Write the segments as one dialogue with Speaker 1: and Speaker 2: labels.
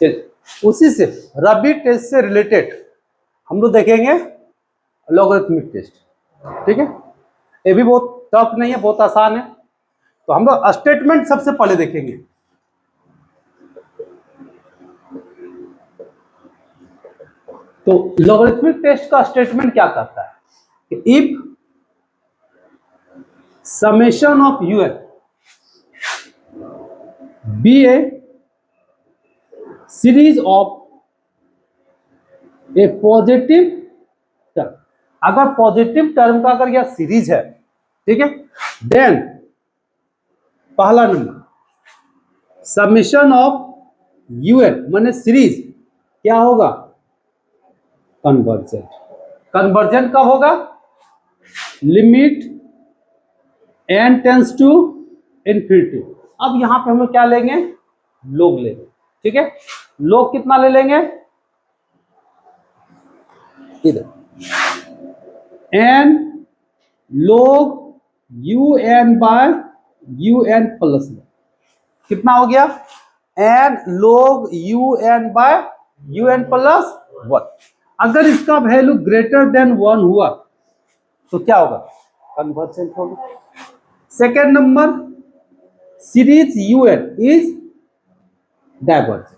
Speaker 1: चलिए, उसी से रबी टेस्ट से रिलेटेड हम लोग देखेंगे लॉगरिथमिक टेस्ट। ठीक है, ये भी बहुत टफ नहीं है, बहुत आसान है। तो हम लोग स्टेटमेंट सबसे पहले देखेंगे। तो लॉगरिथमिक टेस्ट का स्टेटमेंट क्या कहता है कि if summation of u n be a series of a positive term, अगर पॉजिटिव टर्म का अगर यह सीरीज है, ठीक है, देन पहला नंबर समेशन ऑफ यूएन माने सीरीज क्या होगा, कन्वर्जेंट। कन्वर्जेंट कब होगा, limit n tends to infinity. अब यहां पे हम लोग क्या लेंगे, लोग लेंगे। ठीक है, लोग कितना ले लेंगे, इधर n log un by un plus one, कितना हो गया, n log un by un plus one. अगर इसका वैल्यू ग्रेटर देन 1 हुआ तो क्या होगा, कन्वर्जेंट होगा। Second number series un is divergent.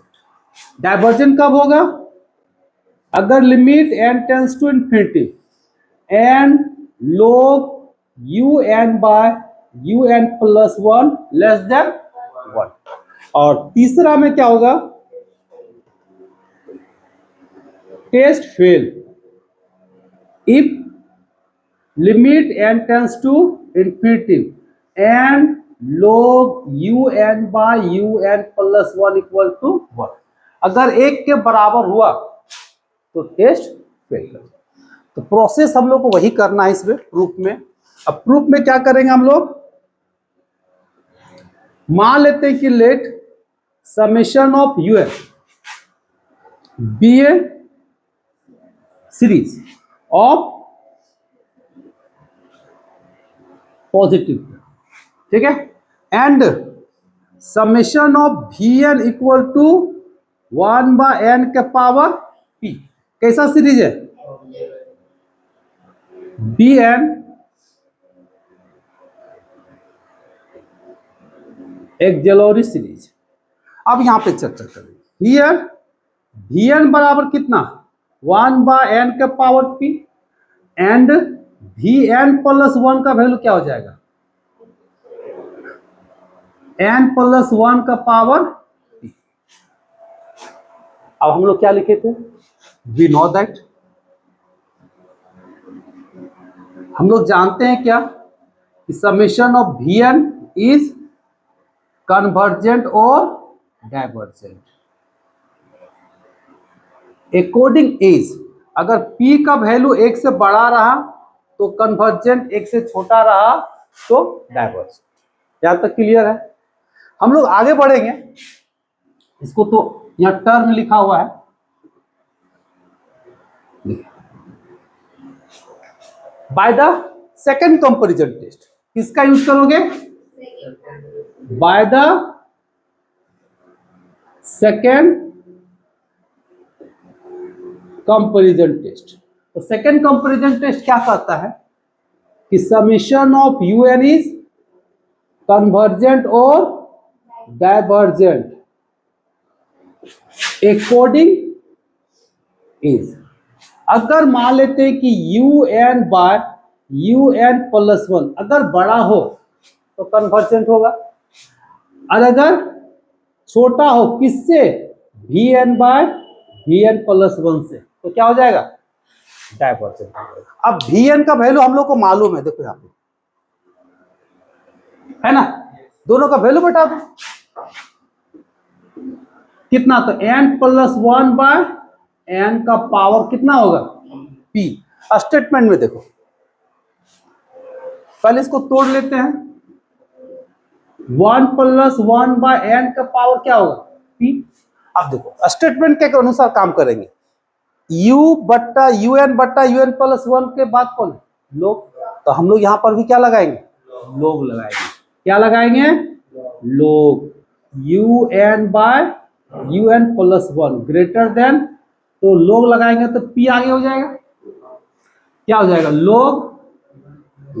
Speaker 1: Divergent कब होगा, अगर limit n tends to infinity n log un by un plus one less than 1। और तीसरा में क्या होगा, test fail if limit n tends to infinity n log un by un plus one equal to 1। अगर एक के बराबर हुआ तो टेस्ट फेल कर। तो प्रोसेस हम लोग को वही करना है इसमें प्रूफ में। अब प्रूफ में क्या करेंगे हम लोग, मान लेते हैं कि let summation of u n be a series of positive, ठीक है, and summation of v n equal to 1 by n के पावर पी। कैसा सीरीज है, बी एन एक्जेलोरी सीरीज। अब यहां पे चर्चा करेंगे, हियर वी एन बराबर कितना, 1 बाय एन के power p and v n plus one का वैल्यू क्या हो जाएगा, एन प्लस वन का पावर पी। अब हम लोग क्या लिखे थे, वी नो दैट, हम लोग जानते हैं क्या कि summation of v n is convergent और डाइवर्जेंट अकॉर्डिंग एज। अगर p का वैल्यू 1 से बड़ा रहा तो कन्वर्जेंट, 1 से छोटा रहा तो डाइवर्जेंट। यहां तक क्लियर है। हम लोग आगे बढ़ेंगे, इसको तो यहां टर्म लिखा हुआ है, by the second comparison test. किसका यूज करोगे, by the second comparison test. तो सेकेंड कंपैरिजन टेस्ट क्या कहता है कि summation of u n is convergent और डाइवर्जेंट अकॉर्डिंग एज। अगर मान लेते हैं कि u n by u n plus one अगर बड़ा हो तो कन्वर्जेंट होगा, और अगर छोटा हो किससे, v n by v n plus one से, तो क्या हो जाएगा, डाइवर्जेंट। अब वी एन का वैल्यू हम लोग को मालूम है, देखो यहाँ पे है ना, दोनों का वैल्यू बता दो कितना, तो n plus one by n का पावर कितना होगा, पी। स्टेटमेंट में देखो, पहले इसको तोड़ लेते हैं, 1 प्लस वन बाय एन का पावर क्या होगा, पी। अब देखो स्टेटमेंट के अनुसार काम करेंगे, यू बट्टा यू एन प्लस वन के बाद कौन है, लोग। तो हम लोग यहां पर भी क्या लगाएंगे, लोग लगाएंगे। क्या लगाएंगे, लोग u n by u n plus one greater than, तो लोग लगाएंगे तो पी आगे हो जाएगा, क्या हो जाएगा लोग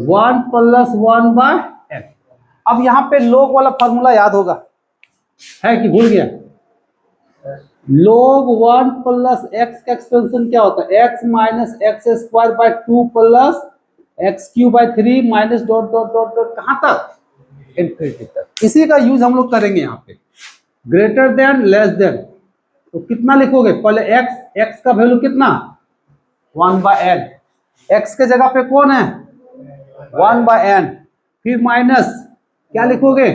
Speaker 1: 1+1/n। अब यहाँ पे लोग वाला फॉर्मूला याद होगा, है कि भूल गया? लोग 1 प्लस एक्स का एक्सपेंशन क्या होता है, x minus x square by 2 plus x cube by 3 minus dot dot dot dot कहाँ तक, इनफिनिटी तक। इसी का यूज हम लोग करेंगे यहाँ पे। ग्रेटर देन लेस देन, तो कितना लिखोगे, पहले एक्स, एक्स का वैल्यू कितना 1/n, एक्स के जगह पे कौन है 1/n, फिर माइनस क्या लिखोगे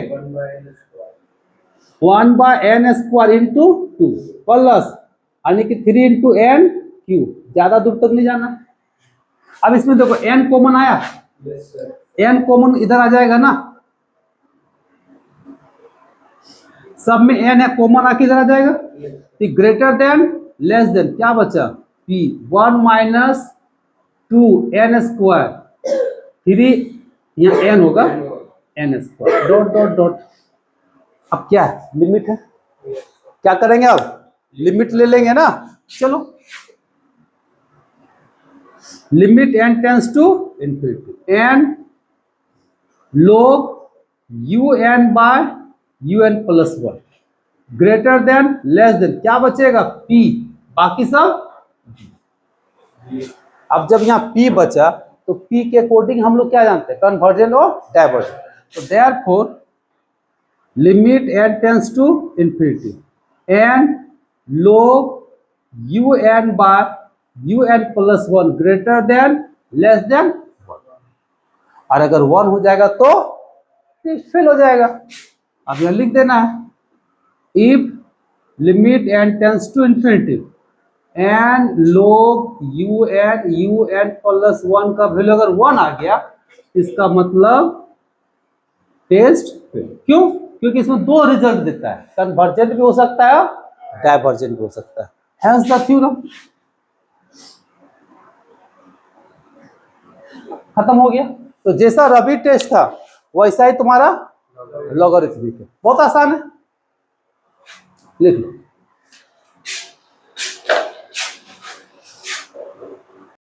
Speaker 1: 1/n स्क्वायर इंटू 2 प्लस यानी कि 3 इंटू एन क्यू, ज्यादा दूर तक नहीं जाना। अब इसमें देखो n कॉमन आया, n कॉमन इधर आ जाएगा ना, सब में n है, कॉमन आके इधर आ जाएगा। ग्रेटर देन लेस देन क्या बचा p 1 माइनस 2n स्क्वायर, 3 यहाँ n होगा n square dot dot dot. अब क्या है लिमिट है, क्या करेंगे अब लिमिट ले लेंगे ना, चलो limit n tends to infinity and log u n by u n plus one greater than less than क्या बचेगा p, बाकी सब। अब जब यहाँ p बचा तो p के अकॉर्डिंग हम लोग क्या जानते हैं, कन्वर्जन और डाइवर्जन। तो therefore limit n tends to infinity and log u n by u n plus one greater than less than, और अगर 1 हो जाएगा तो फेल हो जाएगा। अब यह लिख देना है if limit n tends to infinity and log u n plus one का वैल्यू अगर 1 आ गया, इसका मतलब टेस्ट फेल। क्यों? क्योंकि इसमें दो रिजल्ट देता है, कन्वर्जेंट भी हो सकता है डाइवर्जेंट भी हो सकता है, हेंस द थ्योरम। खत्म हो गया। तो जैसा रबी टेस्ट था वैसा ही तुम्हारा लॉगरिथमिक है, बहुत आसान है, लिख लो।